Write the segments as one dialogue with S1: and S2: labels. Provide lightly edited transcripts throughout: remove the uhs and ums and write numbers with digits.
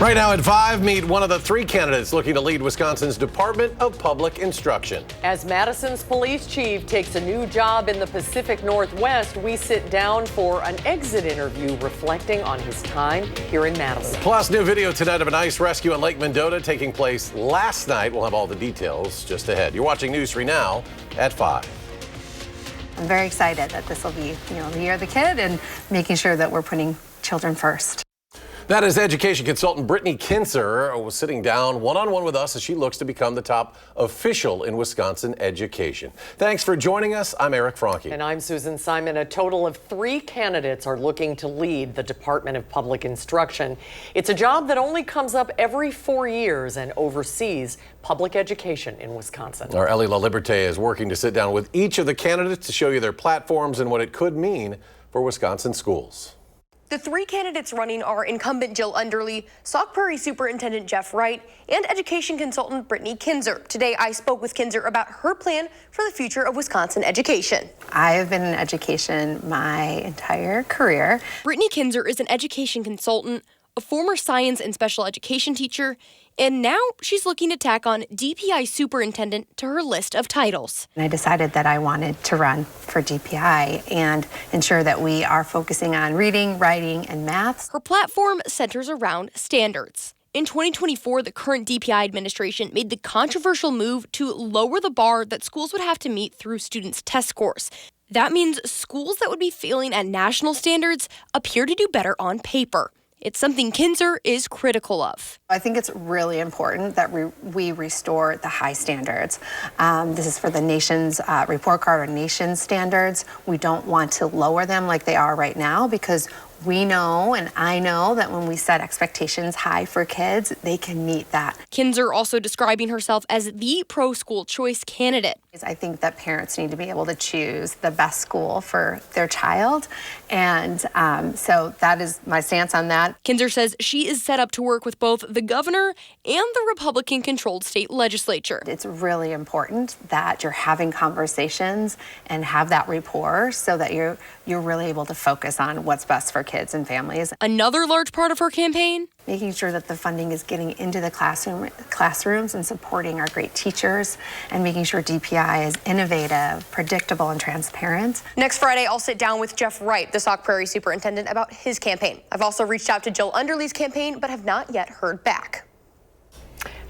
S1: Right now at 5, meet one of the 3 candidates looking to lead Wisconsin's Department of Public Instruction.
S2: As Madison's police chief takes a new job in the Pacific Northwest, we sit down for an exit interview reflecting on his time here in Madison.
S1: Plus, new video tonight of an ice rescue on Lake Mendota taking place last night. We'll have all the details just ahead. You're watching News 3 Now at 5.
S3: I'm very excited that this will be, the year of the kid and making sure that we're putting children first.
S1: That is education consultant Brittany Kinzer was sitting down one-on-one with us as she looks to become the top official in Wisconsin education. Thanks for joining us. I'm Eric Franke.
S2: And I'm Susan Simon. A total of 3 candidates are looking to lead the Department of Public Instruction. It's a job that only comes up every 4 years and oversees public education in Wisconsin.
S1: Our Ellie La Liberté is working to sit down with each of the candidates to show you their platforms and what it could mean for Wisconsin schools.
S4: The 3 candidates running are incumbent Jill Underly, Sauk Prairie Superintendent Jeff Wright, and education consultant Brittany Kinzer. Today, I spoke with Kinzer about her plan for the future of Wisconsin education.
S3: I have been in education my entire career.
S4: Brittany Kinzer is an education consultant, a former science and special education teacher, and now she's looking to tack on DPI superintendent to her list of titles.
S3: And I decided that I wanted to run for DPI and ensure that we are focusing on reading, writing, and math.
S4: Her platform centers around standards. In 2024, the current DPI administration made the controversial move to lower the bar that schools would have to meet through students' test scores. That means schools that would be failing at national standards appear to do better on paper. It's something Kinzer is critical of.
S3: I think it's really important that we restore the high standards. This is for the nation's report card or nation standards. We don't want to lower them like they are right now because we know, and I know, that when we set expectations high for kids, they can meet that.
S4: Kinzer also describing herself as the pro-school choice candidate.
S3: I think that parents need to be able to choose the best school for their child. And so that is my stance on that.
S4: Kinzer says she is set up to work with both the governor and the Republican-controlled state legislature.
S3: It's really important that you're having conversations and have that rapport so that you're really able to focus on what's best for kids and families.
S4: Another large part of her campaign?
S3: Making sure that the funding is getting into the classrooms and supporting our great teachers and making sure DPI is innovative, predictable, and transparent.
S4: Next Friday, I'll sit down with Jeff Wright, the Sauk Prairie superintendent, about his campaign. I've also reached out to Jill Underly's campaign, but have not yet heard back.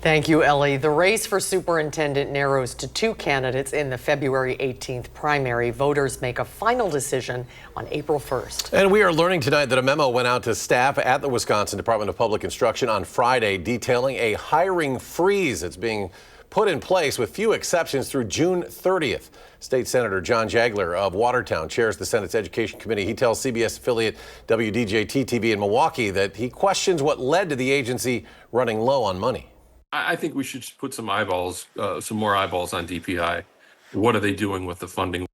S2: Thank you, Ellie. The race for superintendent narrows to 2 candidates in the February 18th primary. Voters make a final decision on April 1st.
S1: And we are learning tonight that a memo went out to staff at the Wisconsin Department of Public Instruction on Friday detailing a hiring freeze that's being put in place with few exceptions through June 30th. State Senator John Jagler of Watertown chairs the Senate's Education Committee. He tells CBS affiliate WDJT-TV in Milwaukee that he questions what led to the agency running low on money.
S5: I think we should put some more eyeballs on DPI. What are they doing with the funding?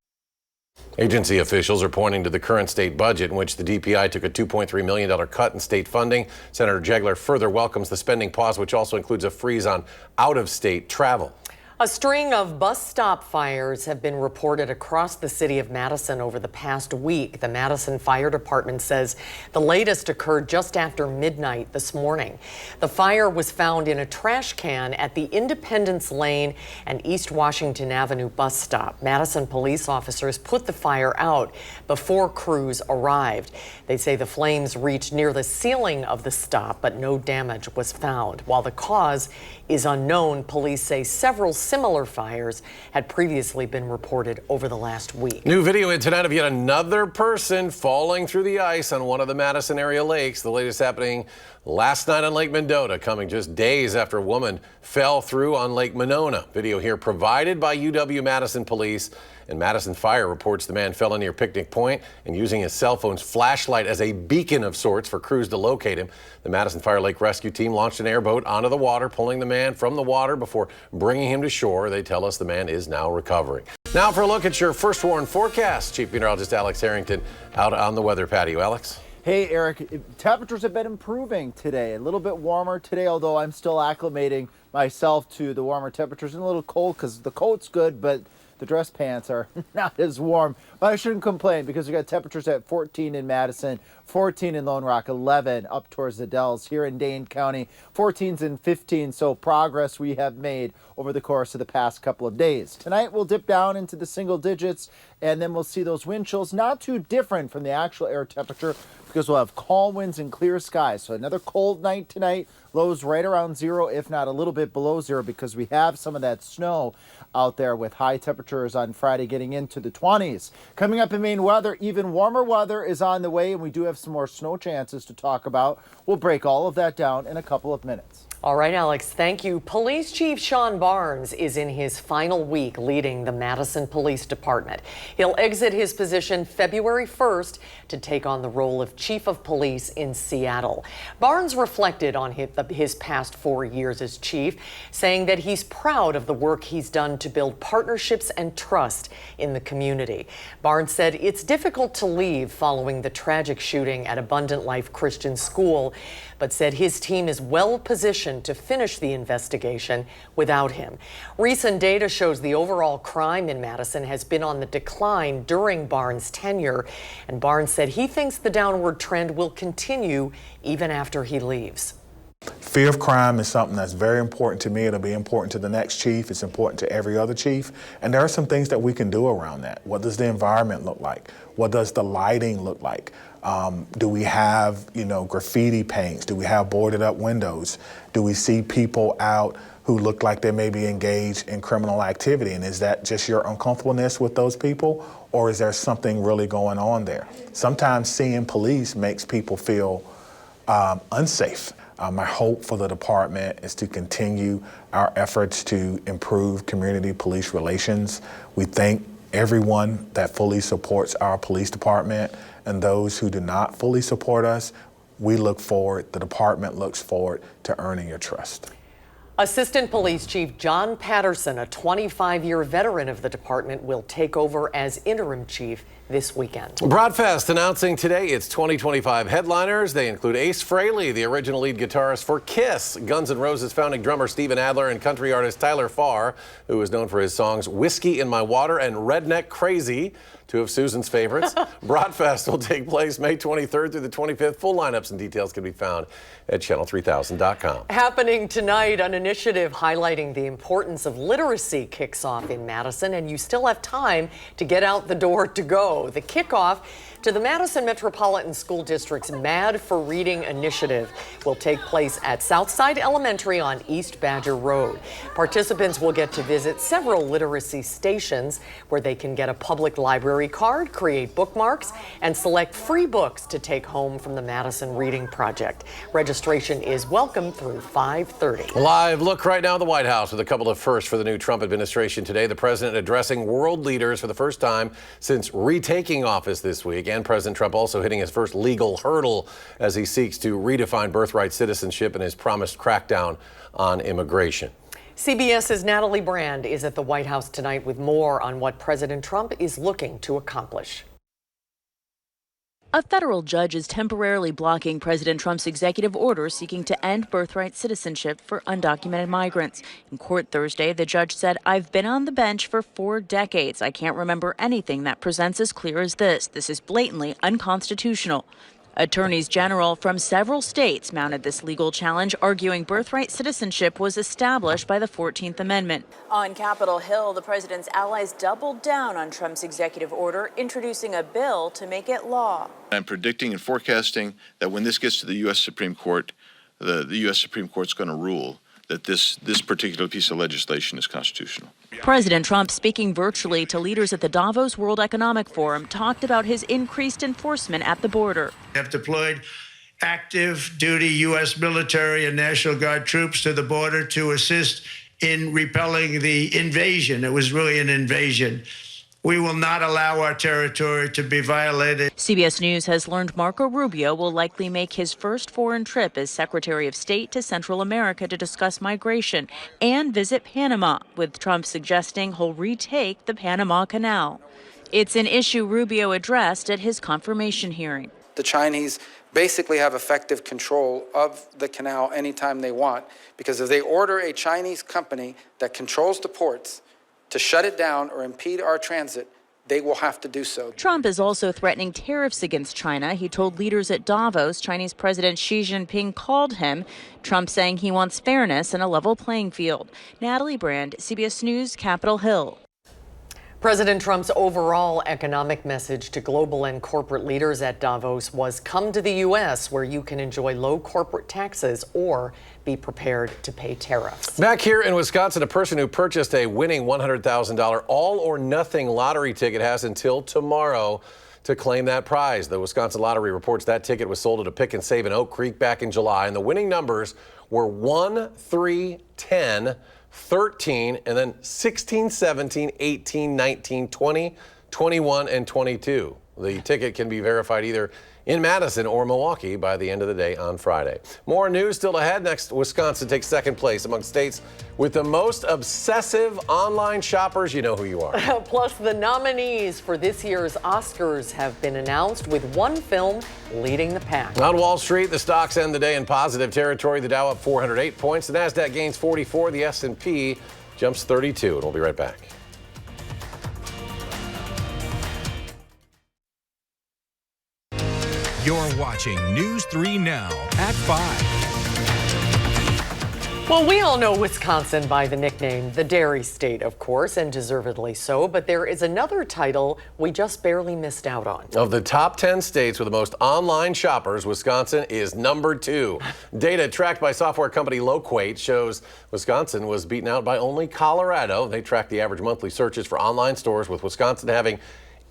S1: Agency officials are pointing to the current state budget in which the DPI took a $2.3 million cut in state funding. Senator Jagler further welcomes the spending pause, which also includes a freeze on out-of-state travel.
S2: A string of bus stop fires have been reported across the city of Madison over the past week. The Madison Fire Department says the latest occurred just after midnight this morning. The fire was found in a trash can at the Independence Lane and East Washington Avenue bus stop. Madison police officers put the fire out before crews arrived. They say the flames reached near the ceiling of the stop, but no damage was found. While the cause is unknown, police say several similar fires had previously been reported over the last week.
S1: New video in tonight of yet another person falling through the ice on one of the Madison area lakes. The latest happening last night on Lake Mendota, coming just days after a woman fell through on Lake Monona. Video here provided by UW-Madison Police. And Madison Fire reports the man fell in near Picnic Point and using his cell phone's flashlight as a beacon of sorts for crews to locate him. The Madison Fire Lake Rescue Team launched an airboat onto the water, pulling the man from the water before bringing him to shore. They tell us the man is now recovering. Now for a look at your first warn forecast. Chief Meteorologist Alex Harrington out on the weather patio. Alex?
S6: Hey, Eric. Temperatures have been improving today. A little bit warmer today, although I'm still acclimating myself to the warmer temperatures and a little cold because the coat's good, but the dress pants are not as warm. But I shouldn't complain because we got temperatures at 14 in Madison, 14 in Lone Rock, 11 up towards the Dells. Here in Dane County, 14s and 15. So progress we have made over the course of the past couple of days. Tonight we'll dip down into the single digits, and then we'll see those wind chills not too different from the actual air temperature because we'll have calm winds and clear skies. So another cold night tonight. Lows right around zero, if not a little bit below zero, because we have some of that snow out there with high temperatures on Friday getting into the 20s. Coming up in Maine weather, even warmer weather is on the way, and we do have some more snow chances to talk about. We'll break all of that down in a couple of minutes.
S2: All right, Alex, thank you. Police Chief Sean Barnes is in his final week leading the Madison Police Department. He'll exit his position February 1st to take on the role of Chief of Police in Seattle. Barnes reflected on his past 4 years as chief, saying that he's proud of the work he's done to build partnerships and trust in the community. Barnes said it's difficult to leave following the tragic shooting at Abundant Life Christian School, but said his team is well positioned to finish the investigation without him. Recent data shows the overall crime in Madison has been on the decline during Barnes' tenure, and Barnes said he thinks the downward trend will continue even after he leaves.
S7: Fear of crime is something that's very important to me. It'll be important to the next chief. It's important to every other chief. And there are some things that we can do around that. What does the environment look like? What does the lighting look like? Do we have, graffiti paints? Do we have boarded up windows? Do we see people out who look like they may be engaged in criminal activity? And is that just your uncomfortableness with those people? Or is there something really going on there? Sometimes seeing police makes people feel unsafe. My hope for the department is to continue our efforts to improve community police relations. We thank everyone that fully supports our police department, and those who do not fully support us, the department looks forward to earning your trust.
S2: Assistant Police Chief John Patterson, a 25-year veteran of the department, will take over as interim chief this weekend.
S1: Broadfest announcing today its 2025 headliners. They include Ace Frehley, the original lead guitarist for Kiss, Guns N' Roses founding drummer Steven Adler, and country artist Tyler Farr, who is known for his songs Whiskey in My Water and Redneck Crazy, two of Susan's favorites. Broadfest will take place May 23rd through the 25th. Full lineups and details can be found at channel3000.com.
S2: Happening tonight, an initiative highlighting the importance of literacy kicks off in Madison, and you still have time to get out the door to go. The kickoff to the Madison Metropolitan School District's Mad for Reading initiative will take place at Southside Elementary on East Badger Road. Participants will get to visit several literacy stations where they can get a public library card, create bookmarks, and select free books to take home from the Madison Reading Project. Registration is welcome through 5:30.
S1: Live look right now at the White House with a couple of firsts for the new Trump administration today. The president addressing world leaders for the first time since retaking office this week. And President Trump also hitting his first legal hurdle as he seeks to redefine birthright citizenship and his promised crackdown on immigration.
S2: CBS's Natalie Brand is at the White House tonight with more on what President Trump is looking to accomplish.
S8: A federal judge is temporarily blocking President Trump's executive order seeking to end birthright citizenship for undocumented migrants. In court Thursday, the judge said, "I've been on the bench for 4 decades. I can't remember anything that presents as clear as this. This is blatantly unconstitutional." Attorneys general from several states mounted this legal challenge, arguing birthright citizenship was established by the 14th Amendment.
S9: On Capitol Hill, the president's allies doubled down on Trump's executive order, introducing a bill to make it law.
S10: I'm predicting and forecasting that when this gets to the U.S. Supreme Court, the U.S. Supreme Court's going to rule that this particular piece of legislation is constitutional.
S8: President Trump, speaking virtually to leaders at the Davos World Economic Forum, talked about his increased enforcement at the border.
S11: We have deployed active duty U.S. military and National Guard troops to the border to assist in repelling the invasion. It was really an invasion. We will not allow our territory to be violated.
S8: CBS News has learned Marco Rubio will likely make his first foreign trip as Secretary of State to Central America to discuss migration and visit Panama, with Trump suggesting he'll retake the Panama Canal. It's an issue Rubio addressed at his confirmation hearing.
S12: The Chinese basically have effective control of the canal anytime they want, because if they order a Chinese company that controls the ports to shut it down or impede our transit, they will have to do so.
S8: Trump is also threatening tariffs against China. He told leaders at Davos Chinese President Xi Jinping called him. Trump saying he wants fairness and a level playing field. Natalie Brand, CBS News, Capitol Hill.
S2: President Trump's overall economic message to global and corporate leaders at Davos was come to the U.S. where you can enjoy low corporate taxes or be prepared to pay tariffs.
S1: Back here in Wisconsin, a person who purchased a winning $100,000 all or nothing lottery ticket has until tomorrow to claim that prize. The Wisconsin Lottery reports that ticket was sold at a pick and save in Oak Creek back in July, and the winning numbers were 1, 3, 10, 13, and then 16, 17, 18, 19, 20, 21, and 22. The ticket can be verified either in Madison or Milwaukee by the end of the day on Friday. More news still ahead. Next, Wisconsin takes second place among states with the most obsessive online shoppers. You know who you are.
S2: Plus, the nominees for this year's Oscars have been announced, with one film leading the pack.
S1: On Wall Street, the stocks end the day in positive territory. The Dow up 408 points. The Nasdaq gains 44. The S&P jumps 32. And we'll be right back.
S13: You're watching News 3 Now at 5.
S2: Well, we all know Wisconsin by the nickname the Dairy State, of course, and deservedly so. But there is another title we just barely missed out on.
S1: Of the top 10 states with the most online shoppers, Wisconsin is number 2. Data tracked by software company Loquate shows Wisconsin was beaten out by only Colorado. They tracked the average monthly searches for online stores, with Wisconsin having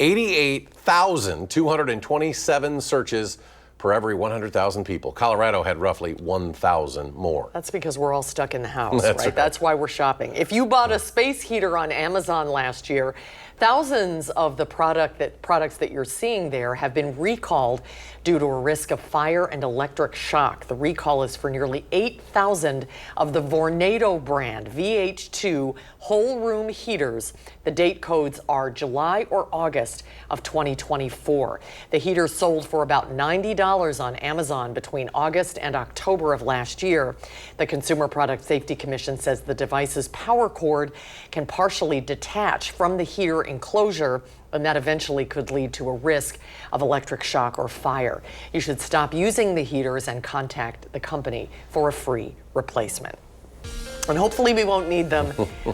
S1: 88,227 searches per every 100,000 people. Colorado had roughly 1,000 more.
S2: That's because we're all stuck in the house,
S1: That's right?
S2: That's why we're shopping. If you bought a space heater on Amazon last year, thousands of the products that you're seeing there have been recalled due to a risk of fire and electric shock. The recall is for nearly 8,000 of the Vornado brand VH2 whole room heaters. The date codes are July or August of 2024. The heaters sold for about $90 on Amazon between August and October of last year. The Consumer Product Safety Commission says the device's power cord can partially detach from the heater enclosure, and that eventually could lead to a risk of electric shock or fire. You should stop using the heaters and contact the company for a free replacement. And hopefully we won't need them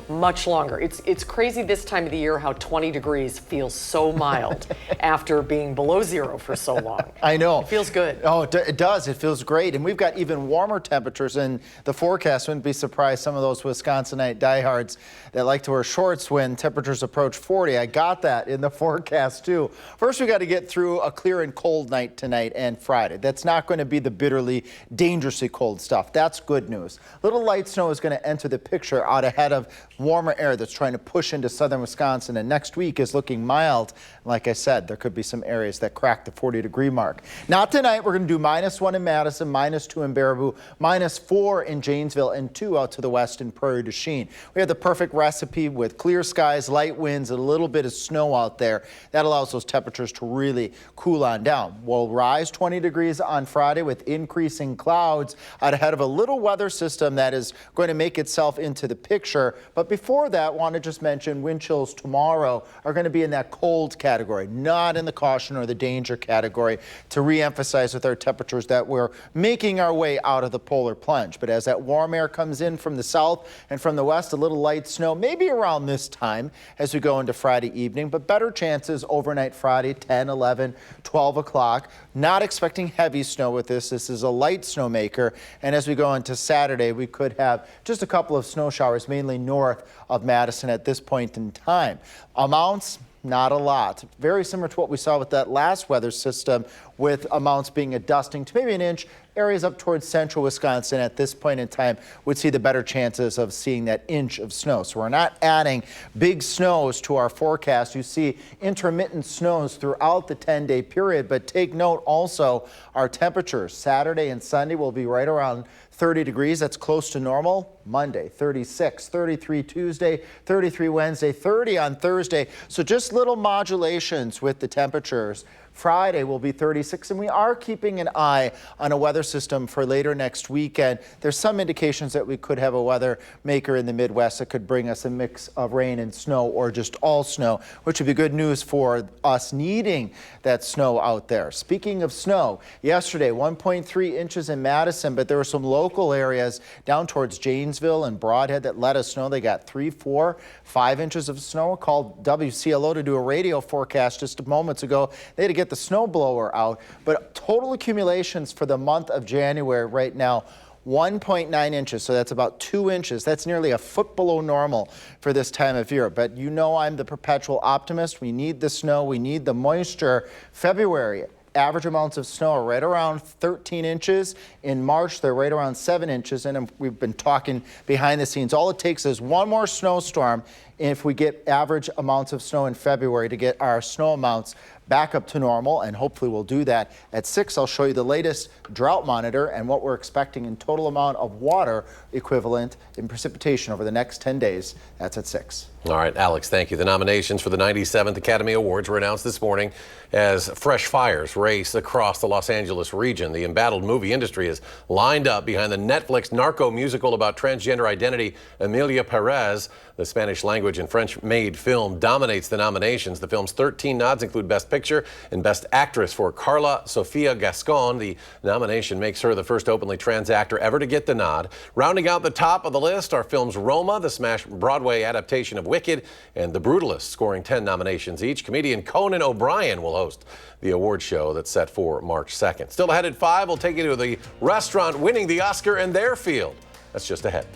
S2: much longer. It's crazy this time of the year how 20 degrees feels so mild after being below zero for so long.
S6: I know.
S2: It feels good.
S6: Oh, it does. It feels great. And we've got even warmer temperatures in the forecast. Wouldn't be surprised some of those Wisconsinite diehards that like to wear shorts when temperatures approach 40. I got that in the forecast too. First, we got to get through a clear and cold night tonight and Friday. That's not going to be the bitterly, dangerously cold stuff. That's good news. Little light snow is going to enter the picture out ahead of warmer air that's trying to push into southern Wisconsin, and next week is looking mild. Like I said, there could be some areas that crack the 40-degree mark. Not tonight. We're going to do -1 in Madison, -2 in Baraboo, -4 in Janesville, and 2 out to the west in Prairie du Chien. We have the perfect recipe with clear skies, light winds, and a little bit of snow out there. That allows those temperatures to really cool on down. We'll rise 20 degrees on Friday with increasing clouds out ahead of a little weather system that is going to make itself into the picture. But before that, want to just mention wind chills tomorrow are going to be in that cold category, not in the caution or the danger category, to re-emphasize with our temperatures that we're making our way out of the polar plunge. But as that warm air comes in from the south and from the west, a little light snow, maybe around this time as we go into Friday evening, but better chances overnight Friday, 10, 11, 12 o'clock. Not expecting heavy snow with this. This is a light snowmaker. And as we go into Saturday, we could have just a couple of snow showers, mainly north of Madison at this point in time. Amounts, not a lot. Very similar to what we saw with that last weather system, with amounts being a dusting to maybe an inch. Areas up towards central Wisconsin at this point in time would see the better chances of seeing that inch of snow. So we're not adding big snows to our forecast. You see intermittent snows throughout the 10-day period, but take note also our temperatures. Saturday and Sunday will be right around 30 degrees. That's close to normal. Monday, 36, 33 Tuesday, 33 Wednesday, 30 on Thursday. So just little modulations with the temperatures Friday will be 36, and we are keeping an eye on a weather system for later next weekend. There's some indications that we could have a weather maker in the Midwest that could bring us a mix of rain and snow or just all snow, which would be good news for us needing that snow out there. Speaking of snow, yesterday 1.3 inches in Madison, but there were some local areas down towards Janesville and Broadhead that let us know they got 3, 4, 5 inches of snow. Called WCLO to do a radio forecast just moments ago. They had to get the snow blower out, but total accumulations for the month of January right now, 1.9 inches, so that's about 2 inches. That's nearly a foot below normal for this time of year. But you know I'm the perpetual optimist. We need the snow. We need the moisture. February, average amounts of snow are right around 13 inches. In March, they're right around 7 inches. And we've been talking behind the scenes. All it takes is one more snowstorm if we get average amounts of snow in February to get our snow amounts back up to normal, and hopefully we'll do that. At 6, I'll show you the latest drought monitor and what we're expecting in total amount of water equivalent in precipitation over the next 10 days. That's at 6.
S1: All right, Alex, thank you. The nominations for the 97th Academy Awards were announced this morning as fresh fires race across the Los Angeles region. The embattled movie industry is lined up behind the Netflix narco musical about transgender identity, Emilia Perez. The Spanish language and French-made film dominates the nominations. The film's 13 nods include Best Picture and Best Actress for Carla Sofia Gascon. The nomination makes her the first openly trans actor ever to get the nod. Rounding out the top of the list are films Roma, the smash Broadway adaptation of Wicked, and The Brutalist, scoring 10 nominations each. Comedian Conan O'Brien will host the award show that's set for March 2nd. Still ahead at 5, we'll take you to the restaurant winning the Oscar in their field. That's just ahead.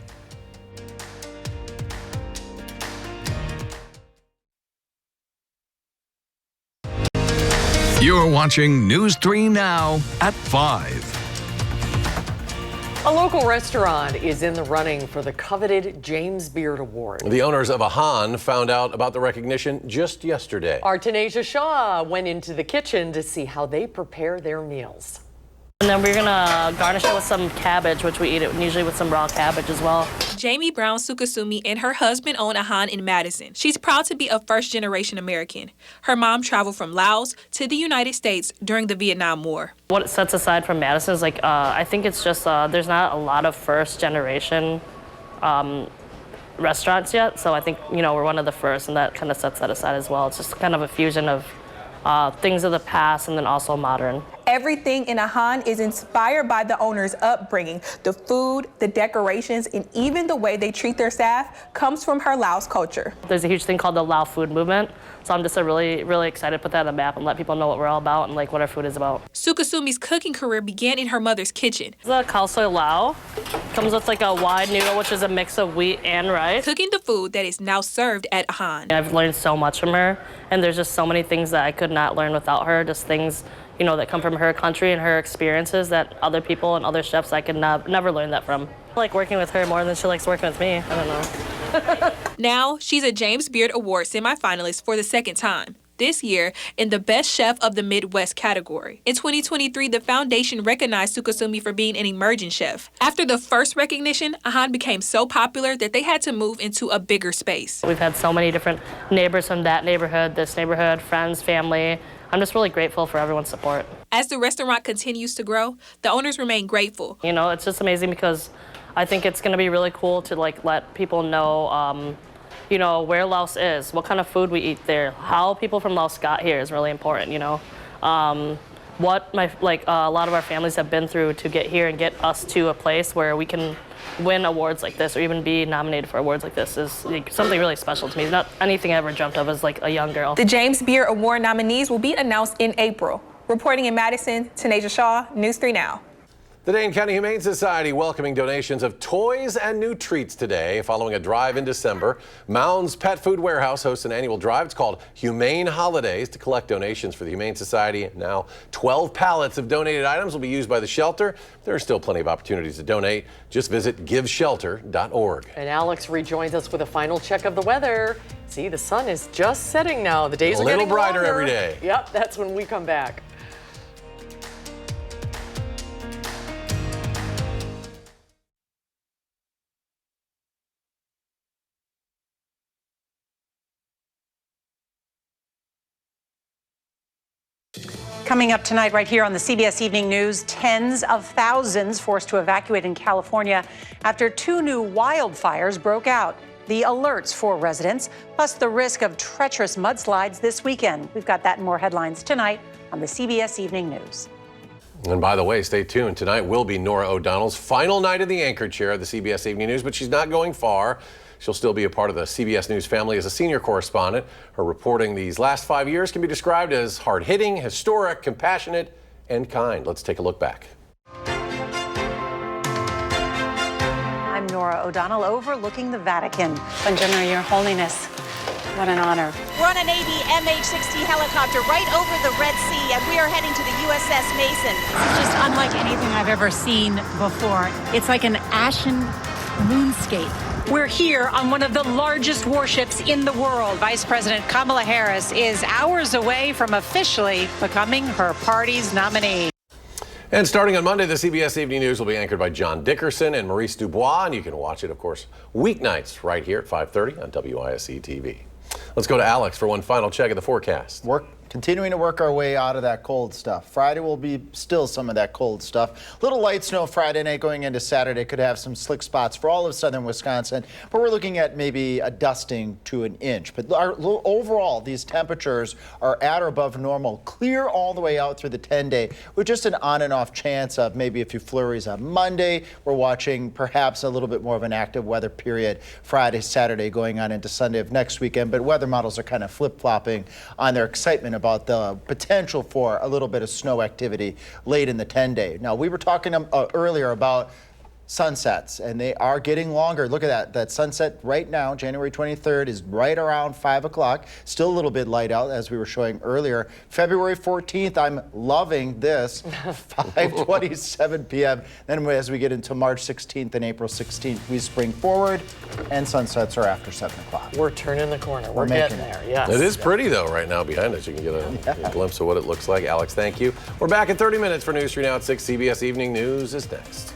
S13: You're watching News 3 Now at 5.
S2: A local restaurant is in the running for the coveted James Beard Award.
S1: The owners of Ahan found out about the recognition just yesterday.
S2: Our Tanisha Shaw went into the kitchen to see how they prepare their meals.
S14: And then we're gonna garnish it with some cabbage, which we eat it usually with some raw cabbage as well.
S15: Jamie Brown Sukasumi and her husband own Ahan in Madison. She's proud to be a first-generation American. Her mom traveled from Laos to the United States during the Vietnam War.
S14: What it sets aside from Madison is I think it's just there's not a lot of first-generation restaurants yet. So I think, we're one of the first, and that kind of sets that aside as well. It's just kind of a fusion of things of the past and then also modern.
S16: Everything in Ahan is inspired by the owner's upbringing. The food, the decorations, and even the way they treat their staff comes from her Laos culture.
S14: There's a huge thing called the Lao food movement. So I'm just really, really excited to put that on the map and let people know what we're all about and what our food is about.
S15: Sukasumi's cooking career began in her mother's kitchen.
S14: The khao soi lao comes with a wide noodle, which is a mix of wheat and rice.
S15: Cooking the food that is now served at Ahan.
S14: I've learned so much from her, and there's just so many things that I could not learn without her, just things that come from her country and her experiences that other people and other chefs I could never learn that from. I like working with her more than she likes working with me. I don't know.
S15: Now, she's a James Beard Award semifinalist for the second time. This year in the Best Chef of the Midwest category. In 2023, the foundation recognized Sukasumi for being an emerging chef. After the first recognition, Ahan became so popular that they had to move into a bigger space.
S14: We've had so many different neighbors from that neighborhood, this neighborhood, friends, family. I'm just really grateful for everyone's support.
S15: As the restaurant continues to grow, the owners remain grateful.
S14: It's just amazing because I think it's going to be really cool to let people know where Laos is, what kind of food we eat there, how people from Laos got here is really important, what a lot of our families have been through to get here and get us to a place where we can win awards like this or even be nominated for awards like this is something really special to me. It's not anything I ever dreamt of as a young girl.
S16: The James Beard Award nominees will be announced in April. Reporting in Madison, Tanisha Shaw, News 3 Now.
S1: The Dane County Humane Society welcoming donations of toys and new treats today. Following a drive in December, Mounds Pet Food Warehouse hosts an annual drive. It's called Humane Holidays to collect donations for the Humane Society. Now, 12 pallets of donated items will be used by the shelter. There are still plenty of opportunities to donate. Just visit giveshelter.org.
S2: And Alex rejoins us with a final check of the weather. See, the sun is just setting now. The days are getting
S1: a little brighter
S2: longer.
S1: every day.
S2: Yep, that's when we come back.
S17: Coming up tonight right here on the CBS Evening News, tens of thousands forced to evacuate in California after 2 new wildfires broke out. The alerts for residents, plus the risk of treacherous mudslides this weekend. We've got that and more headlines tonight on the CBS Evening News.
S1: And by the way, stay tuned. Tonight will be Norah O'Donnell's final night in the anchor chair of the CBS Evening News, but she's not going far. She'll still be a part of the CBS News family as a senior correspondent. Her reporting these last 5 years can be described as hard-hitting, historic, compassionate, and kind. Let's take a look back.
S17: I'm Norah O'Donnell, overlooking the Vatican. Buongiorno, Your Holiness. What an honor.
S18: We're on a Navy MH-60 helicopter right over the Red Sea, and we are heading to the USS Mason.
S19: It's just unlike anything I've ever seen before. It's like an ashen moonscape.
S17: We're here on one of the largest warships in the world. Vice President Kamala Harris is hours away from officially becoming her party's nominee.
S1: And starting on Monday, the CBS Evening News will be anchored by John Dickerson and Maurice Dubois, and you can watch it, of course, weeknights right here at 5:30 on WISC-TV. Let's go to Alex for one final check of the forecast.
S6: Continuing to work our way out of that cold stuff. Friday will be still some of that cold stuff. Little light snow Friday night going into Saturday. Could have some slick spots for all of southern Wisconsin, but we're looking at maybe a dusting to an inch. But overall, these temperatures are at or above normal, clear all the way out through the 10-day, with just an on and off chance of maybe a few flurries on Monday. We're watching perhaps a little bit more of an active weather period Friday, Saturday, going on into Sunday of next weekend. But weather models are kind of flip-flopping on their excitement about the potential for a little bit of snow activity late in the 10-day. Now, we were talking earlier about sunsets, and they are getting longer. Look at that. That sunset right now, January 23rd, is right around 5 o'clock. Still a little bit light out, as we were showing earlier. February 14th, I'm loving this, 5:27 p.m. Then as we get into March 16th and April 16th, we spring forward, and sunsets are after 7 o'clock.
S2: We're turning the corner. We're getting there, yes.
S1: It is pretty, though, right now behind us. You can get a glimpse of what it looks like. Alex, thank you. We're back in 30 minutes for News 3 Now at 6. CBS Evening News is next.